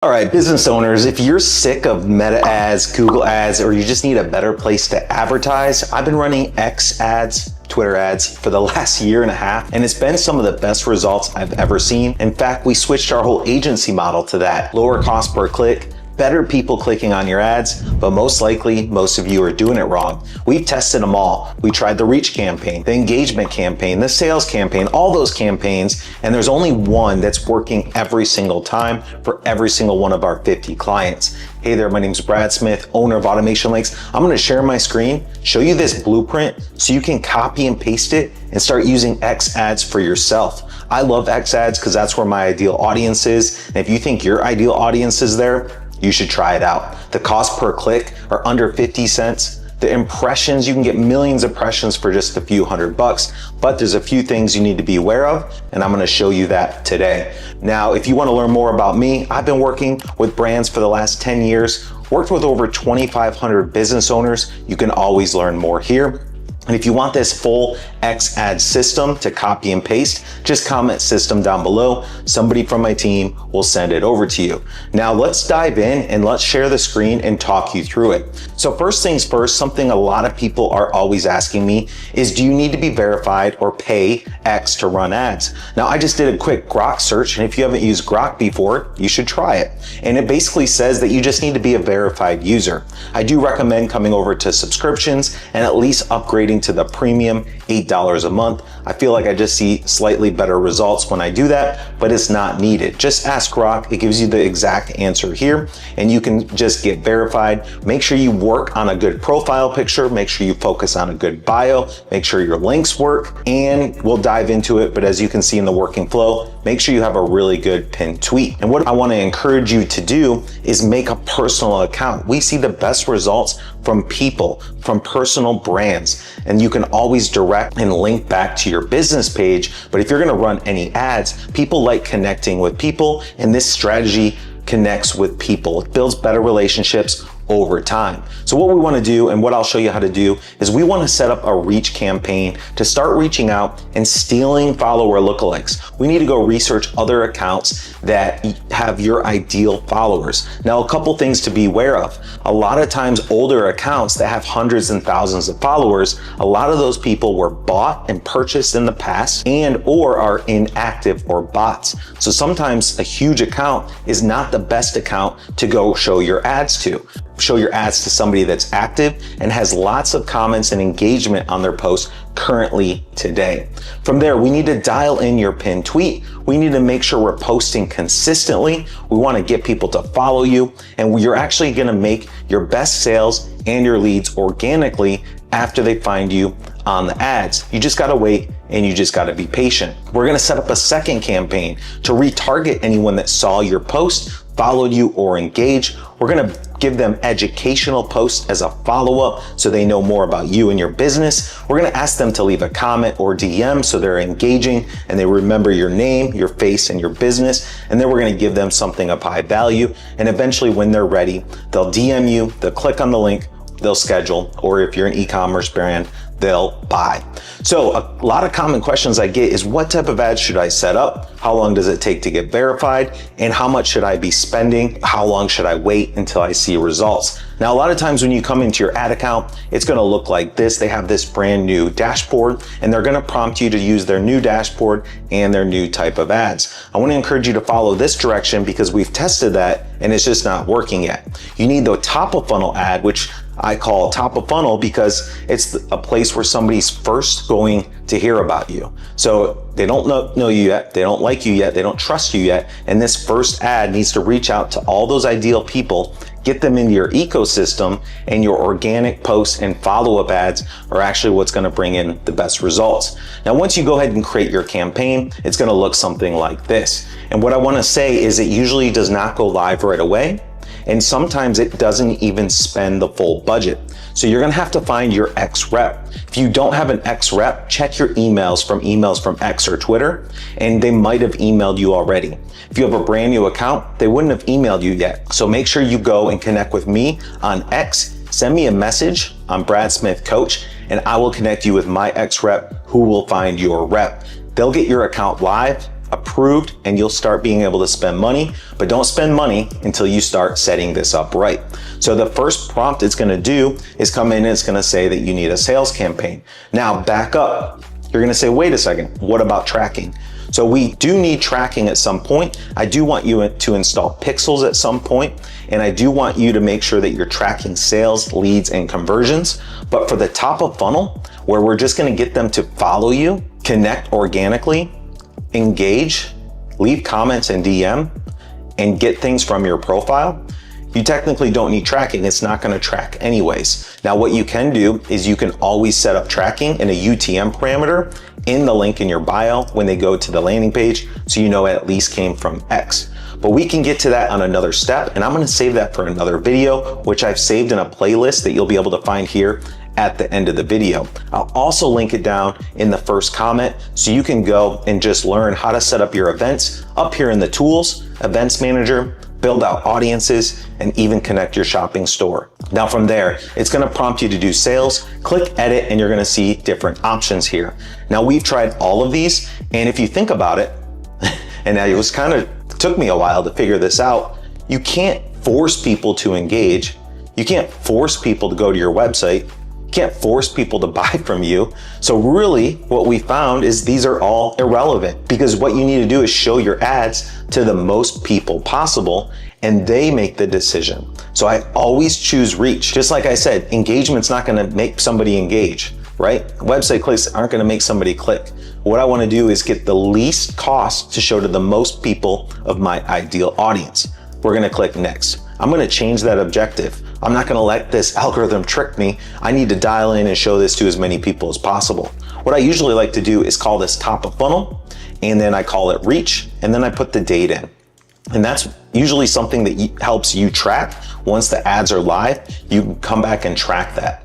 All right, business owners, if you're sick of Meta ads, Google ads, or you just need a better place to advertise, I've been running X ads, Twitter ads for the last year and a half, and it's been some of the best results I've ever seen. In fact, we switched our whole agency model to that. Lower cost per click, better people clicking on your ads, but most likely, most of you are doing it wrong. We've tested them all. We tried the reach campaign, the engagement campaign, the sales campaign, all those campaigns, and there's only one that's working every single time for every single one of our 50 clients. Hey there, my name's Brad Smith, owner of Automation Links. I'm gonna share my screen, show you this blueprint so you can copy and paste it and start using X ads for yourself. I love X ads because that's where my ideal audience is. And if you think your ideal audience is there, you should try it out. The cost per click are under 50 cents. The impressions, you can get millions of impressions for just a few $100, but there's a few things you need to be aware of, and I'm gonna show you that today. Now, if you wanna learn more about me, I've been working with brands for the last 10 years, worked with over 2,500 business owners. You can always learn more here. And if you want this full X ad system to copy and paste, just comment system down below. Somebody from my team will send it over to you. Now let's dive in and let's share the screen and talk you through it. So first things first, something a lot of people are always asking me is, do you need to be verified or pay X to run ads? Now I just did a quick Grok search, and if you haven't used Grok before, you should try it. And it basically says that you just need to be a verified user. I do recommend coming over to subscriptions and at least upgrading to the premium $8 a month. I feel like I just see slightly better results when I do that, but it's not needed. Just ask Grok. It gives you the exact answer here, and you can just get verified. Make sure you work on a good profile picture. Make sure you focus on a good bio. Make sure your links work, and we'll dive into it. But as you can see in the working flow, make sure you have a really good pinned tweet. And what I want to encourage you to do is make a personal account. We see the best results from people, from personal brands, and you can always direct and link back to your business page. But if you're going to run any ads, people like connecting with people, and this strategy connects with people. It builds better relationships over time. So what we want to do, and what I'll show you how to do, is we want to set up a reach campaign to start reaching out and stealing follower lookalikes. We need to go research other accounts that have your ideal followers. Now, a couple things to be aware of. A lot of times older accounts that have hundreds and thousands of followers, a lot of those people were bought and purchased in the past and or are inactive or bots. So sometimes a huge account is not the best account to go show your ads to. Show your ads to somebody that's active and has lots of comments and engagement on their posts currently today. From there, we need to dial in your pinned tweet. We need to make sure we're posting consistently. We want to get people to follow you, and you're actually going to make your best sales and your leads organically after they find you on the ads. You just got to wait, and you just got to be patient. We're going to set up a second campaign to retarget anyone that saw your post, followed you, or engaged. We're going to give them educational posts as a follow-up so they know more about you and your business. We're going to ask them to leave a comment or DM so they're engaging and they remember your name, your face, and your business. And then we're going to give them something of high value. And eventually, when they're ready, they'll DM you, they'll click on the link, they'll schedule, or if you're an e-commerce brand, they'll buy. So a lot of common questions I get is, what type of ads should I set up? How long does it take to get verified? And how much should I be spending? How long should I wait until I see results? Now, a lot of times when you come into your ad account, it's going to look like this. They have this brand new dashboard, and they're going to prompt you to use their new dashboard and their new type of ads. I want to encourage you to follow this direction because we've tested that and it's just not working yet. You need the top of funnel ad, which I call top of funnel because it's a place where somebody's first going to hear about you. So they don't know you yet, they don't like you yet, they don't trust you yet, and this first ad needs to reach out to all those ideal people, get them into your ecosystem, and your organic posts and follow-up ads are actually what's going to bring in the best results. Now, once you go ahead and create your campaign, it's going to look something like this. And what I want to say is it usually does not go live right away. And sometimes it doesn't even spend the full budget. So you're gonna have to find your X rep. If you don't have an X rep, check your emails from X or Twitter, and they might have emailed you already. If you have a brand new account, they wouldn't have emailed you yet. So make sure you go and connect with me on X. Send me a message. I'm Brad Smith Coach, and I will connect you with my X rep who will find your rep. They'll get your account live, approved, approved and you'll start being able to spend money, but don't spend money until you start setting this up right. So the first prompt it's gonna do is come in and it's gonna say that you need a sales campaign. Now back up, you're gonna say, wait a second, what about tracking? So we do need tracking at some point. I do want you to install Pixels at some point, and I do want you to make sure that you're tracking sales, leads, and conversions. But for the top of funnel, where we're just gonna get them to follow you, connect organically, engage, leave comments and DM, and get things from your profile, you technically don't need tracking. It's not gonna track anyways. Now what you can do is you can always set up tracking in a UTM parameter in the link in your bio when they go to the landing page, so you know it at least came from X. But we can get to that on another step, and I'm gonna save that for another video, which I've saved in a playlist that you'll be able to find here at the end of the video. I'll also link it down in the first comment so you can go and just learn how to set up your events up here in the tools, Events Manager, build out audiences, and even connect your shopping store. Now from there, it's gonna prompt you to do sales, click edit, and you're gonna see different options here. Now we've tried all of these, and if you think about it, and it was took me a while to figure this out, you can't force people to engage. You can't force people to go to your website. You can't force people to buy from you. So really what we found is these are all irrelevant, because what you need to do is show your ads to the most people possible and they make the decision. So I always choose reach. Just like I said, engagement's not gonna make somebody engage, right? Website clicks aren't gonna make somebody click. What I wanna do is get the least cost to show to the most people of my ideal audience. We're gonna click next. I'm gonna change that objective. I'm not gonna let this algorithm trick me. I need to dial in and show this to as many people as possible. What I usually like to do is call this top of funnel, and then I call it reach, and then I put the date in. And that's usually something that helps you track. Once the ads are live, you can come back and track that.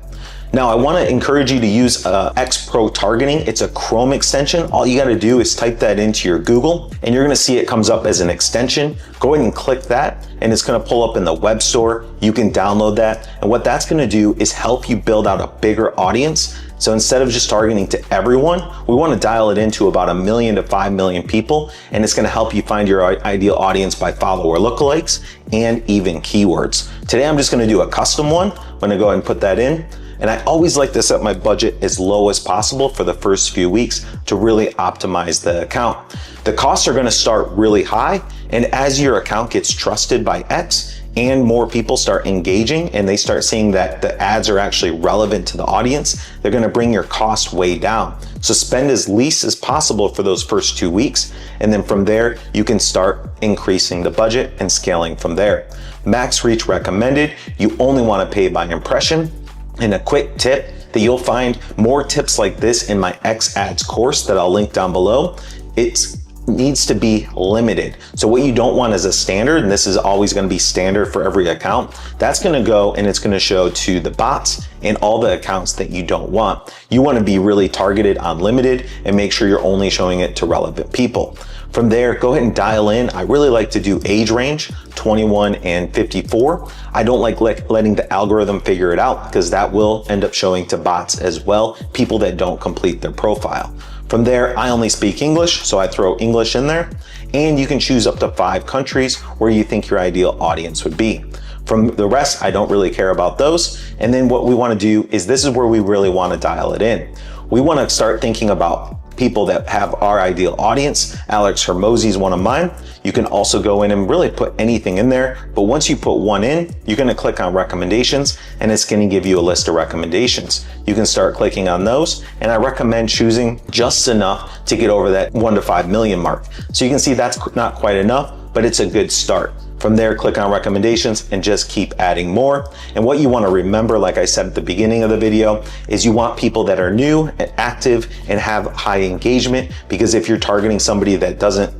Now, I want to encourage you to use X Pro targeting. It's a Chrome extension. All you got to do is type that into your Google, and you're going to see it comes up as an extension. Go ahead and click that, and it's going to pull up in the web store. You can download that. And what that's going to do is help you build out a bigger audience. So instead of just targeting to everyone, we want to dial it into about 1 million to 5 million people. And it's going to help you find your ideal audience by follower lookalikes and even keywords. Today, I'm just going to do a custom one. I'm going to go ahead and put that in. And I always like to set my budget as low as possible for the first few weeks to really optimize the account. The costs are gonna start really high, and as your account gets trusted by X and more people start engaging and they start seeing that the ads are actually relevant to the audience, they're gonna bring your cost way down. So spend as least as possible for those first 2 weeks, and then from there, you can start increasing the budget and scaling from there. Max reach recommended. You only wanna pay by impression. And a quick tip that you'll find more tips like this in my X ads course that I'll link down below. It needs to be limited. So what you don't want is a standard, and this is always going to be standard for every account. That's going to go and it's going to show to the bots and all the accounts that you don't want. You want to be really targeted on limited and make sure you're only showing it to relevant people. From there, go ahead and dial in. I really like to do age range, 21 and 54. I don't like letting the algorithm figure it out, because that will end up showing to bots as well, people that don't complete their profile. From there, I only speak English, so I throw English in there, and you can choose up to 5 countries where you think your ideal audience would be. From the rest, I don't really care about those. And then what we want to do is, this is where we really want to dial it in. We want to start thinking about people that have our ideal audience. Alex Hormozi is one of mine. You can also go in and really put anything in there. But once you put one in, you're going to click on recommendations, and it's going to give you a list of recommendations. You can start clicking on those, and I recommend choosing just enough to get over that 1 to 5 million mark. So you can see that's not quite enough, but it's a good start. From there, click on recommendations and just keep adding more. And what you want to remember, like I said at the beginning of the video, is you want people that are new and active and have high engagement, because if you're targeting somebody that doesn't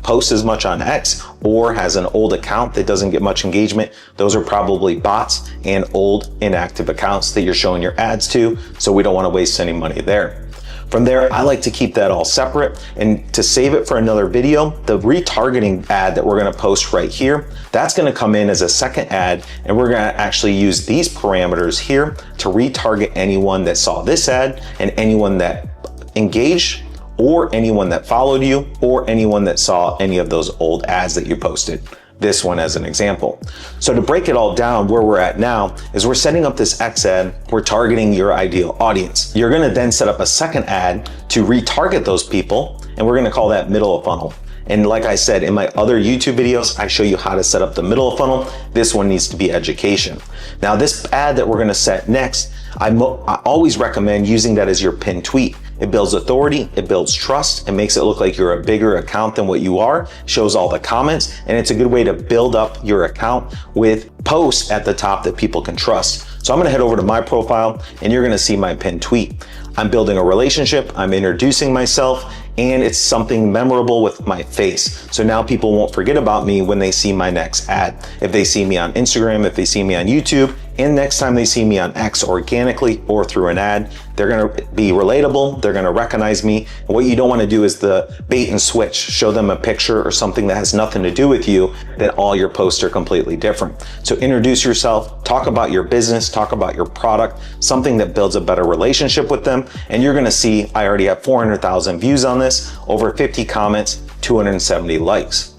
post as much on X or has an old account that doesn't get much engagement, those are probably bots and old inactive accounts that you're showing your ads to. So we don't want to waste any money there. From there, I like to keep that all separate, and to save it for another video, the retargeting ad that we're going to post right here, that's going to come in as a second ad, and we're going to actually use these parameters here to retarget anyone that saw this ad and anyone that engaged or anyone that followed you, or anyone that saw any of those old ads that you posted. This one as an example. So to break it all down, where we're at now is we're setting up this X ad, we're targeting your ideal audience. You're gonna then set up a second ad to retarget those people, and we're gonna call that middle of funnel. And like I said, in my other YouTube videos, I show you how to set up the middle of funnel. This one needs to be education. Now this ad that we're gonna set next, I always recommend using that as your pinned tweet. It builds authority, it builds trust, it makes it look like you're a bigger account than what you are, shows all the comments, and it's a good way to build up your account with posts at the top that people can trust. So I'm gonna head over to my profile and you're gonna see my pinned tweet. I'm building a relationship, I'm introducing myself, and it's something memorable with my face. So now people won't forget about me when they see my next ad. If they see me on Instagram, if they see me on YouTube, and next time they see me on X organically or through an ad, they're gonna be relatable, they're gonna recognize me. And what you don't wanna do is the bait and switch, show them a picture or something that has nothing to do with you, that all your posts are completely different. So introduce yourself, talk about your business, talk about your product, something that builds a better relationship with them. And you're gonna see, I already have 400,000 views on this, over 50 comments, 270 likes.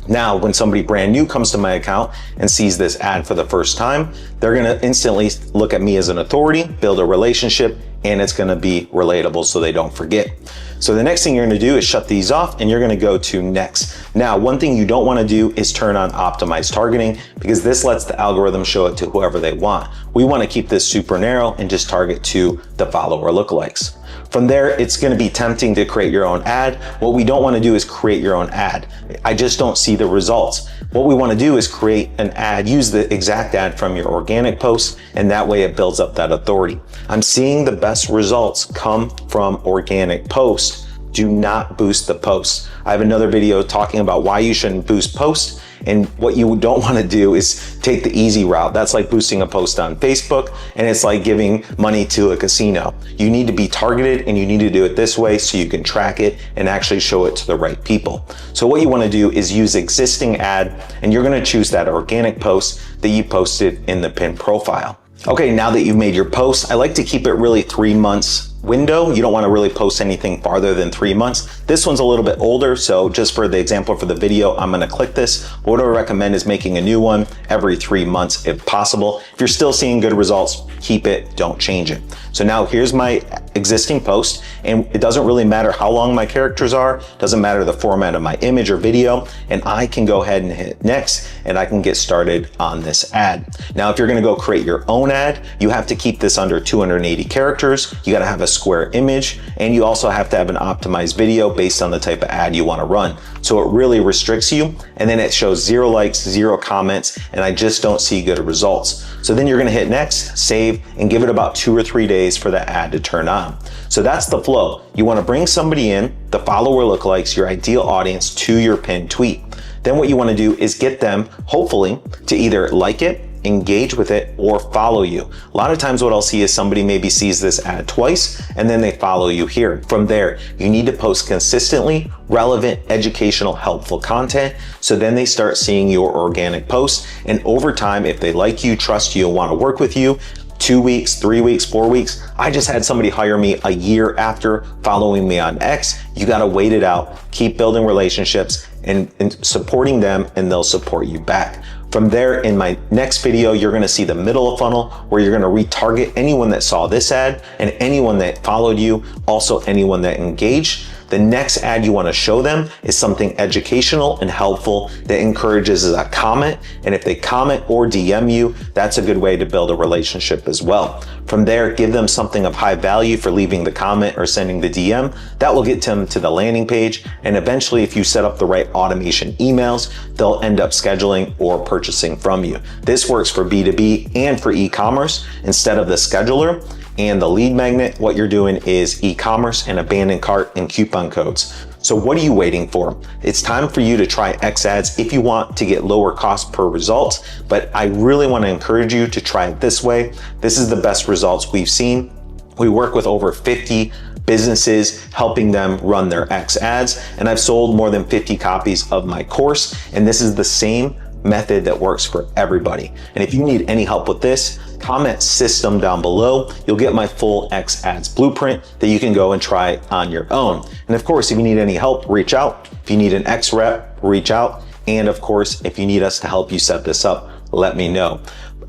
Now, when somebody brand new comes to my account and sees this ad for the first time, they're gonna instantly look at me as an authority, build a relationship, and it's gonna be relatable so they don't forget. So the next thing you're gonna do is shut these off and you're gonna go to next. Now, one thing you don't wanna do is turn on optimized targeting, because this lets the algorithm show it to whoever they want. We wanna keep this super narrow and just target to the follower lookalikes. From there, it's gonna be tempting to create your own ad. What we don't wanna do is create your own ad. I just don't see the results. What we wanna do is create an ad, use the exact ad from your organic post, and that way it builds up that authority. I'm seeing the best results come from organic posts. Do not boost the posts. I have another video talking about why you shouldn't boost posts, and what you don't want to do is take the easy route. That's like boosting a post on Facebook, and it's like giving money to a casino. You need to be targeted, and you need to do it this way so you can track it and actually show it to the right people. So what you want to do is use existing ad, and you're going to choose that organic post that you posted in the pinned profile. Okay, now that you've made your post, I like to keep it really 3 months window. You don't want to really post anything farther than 3 months. This one's a little bit older, so just for the example for the video, I'm going to click this. What I recommend is making a new one every 3 months if possible. If you're still seeing good results, keep it, don't change it. So now here's my existing post, and it doesn't really matter how long my characters are, doesn't matter the format of my image or video, and I can go ahead and hit next, and I can get started on this ad. Now, if you're gonna go create your own ad, you have to keep this under 280 characters, you gotta have a square image, and you also have to have an optimized video based on the type of ad you wanna run. So it really restricts you, and then it shows 0 likes, 0 comments, and I just don't see good results. So then you're gonna hit next, save, and give it about 2 or 3 days for the ad to turn on. So that's the flow. You wanna bring somebody in, the follower lookalikes, your ideal audience, to your pinned tweet. Then what you wanna do is get them, hopefully, to either like it, engage with it, or follow you. A lot of times what I'll see is somebody maybe sees this ad twice and then they follow you here. From there, you need to post consistently relevant, educational, helpful content, so then they start seeing your organic posts, and over time, if they like you, trust you, and wanna work with you, 2 weeks, 3 weeks, 4 weeks. I just had somebody hire me a year after following me on X. You gotta wait it out, keep building relationships and supporting them, and they'll support you back. From there, in my next video, you're gonna see the middle of funnel, where you're gonna retarget anyone that saw this ad and anyone that followed you, also anyone that engaged. The next ad you wanna show them is something educational and helpful that encourages a comment. And if they comment or DM you, that's a good way to build a relationship as well. From there, give them something of high value for leaving the comment or sending the DM. That will get them to the landing page. And eventually, if you set up the right automation emails, they'll end up scheduling or purchasing from you. This works for B2B and for e-commerce. Instead of the scheduler and the lead magnet, what you're doing is e-commerce and abandoned cart and coupon codes. So what are you waiting for? It's time for you to try X ads if you want to get lower cost per result, but I really want to encourage you to try it this way. This is the best results we've seen. We work with over 50 businesses, helping them run their X ads, and I've sold more than 50 copies of my course, and this is the same method that works for everybody. And if you need any help with this, comment system down below. You'll get my full XAds blueprint that you can go and try on your own. And of course, if you need any help, reach out. If you need an X rep, reach out. And of course, if you need us to help you set this up, let me know.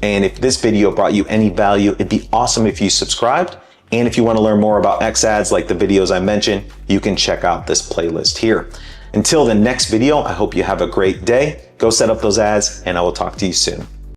And if this video brought you any value, it'd be awesome if you subscribed. And if you want to learn more about XAds like the videos I mentioned, you can check out this playlist here. Until the next video, I hope you have a great day. Go set up those ads and I will talk to you soon.